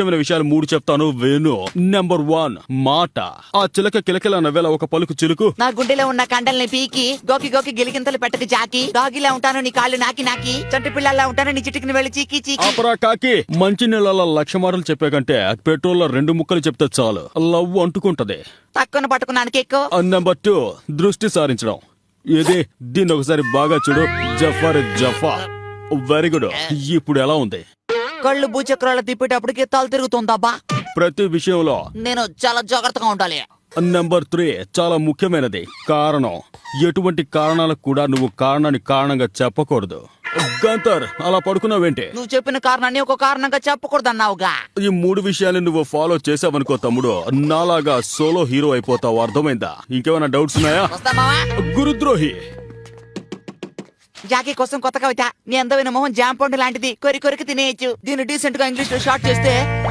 ఇష్టమైన విషయాలు 3 చెప్తాను వేణు. నెంబర్ 1 మాట. ఆ చిలక కిలకిల నవ్వేలా ఒక పలుకు చిలుకు. నా గుండెలో ఉన్న కండల్ని పీకి గోకి గోకి గిలిగింతలు పెట్టకు జాకి. డాగిలా ఉంటాను నీ కాళ్ళు నాకి నాకి. చంటి పిల్లల్లా ఉంటాను నీ చిటికిని వెళ్ళి చీకి చీకి. అపరా కాకి. మంచి నీళ్ళ 1,00,000 మాటలు చెప్పే కంటే పెట్రోల్ 2 ముక్కలు చెప్తే చాలు, లవ్ అంటుకుంటది. తక్కువ పట్టుకున్నాను కేక్కు. నెంబర్ 2 దృష్టి సారించడం. ఇది దీన్ని ఒకసారి బాగా చూడు. జఫా వెరీ గుడ్. ఇప్పుడు ఎలా ఉంది? కళ్ళు భూచక్రాలు తిప్పేటప్పటికి తల తిరుగుతుందబ్బా. ప్రతి విషయంలో నేను చాలా జాగ్రత్తగా ఉండాలి. నెంబర్ 3 చాలా ముఖ్యమైనది, కారణం. ఎటువంటి కారణాలకు కూడా నువ్వు కారణాన్ని కారణంగా చెప్పకూడదు. గంతర్ అలా పడుకున్నావేంటి? నువ్వు చెప్పిన కారణాన్ని ఒక కారణంగా చెప్పకూడదన్నావుగా. ఈ 3 విషయాలు నువ్వు ఫాలో చేసావనుకో తమ్ముడు, నాలాగా సోలో హీరో అయిపోతావు. అర్థమైందా? ఇంకేమైనా డౌట్స్ ఉన్నాయా? వస్తామావా? గురుద్రోహి. జాకీ కోసం కొత్త కవిత. నీ అందమైన మొహం జాంపండు లాంటిది, కొరికి కొరికి తినేయచ్చు. దీన్ని డీసెంట్ గా ఇంగ్లీష్ లో షార్ట్ చేస్తే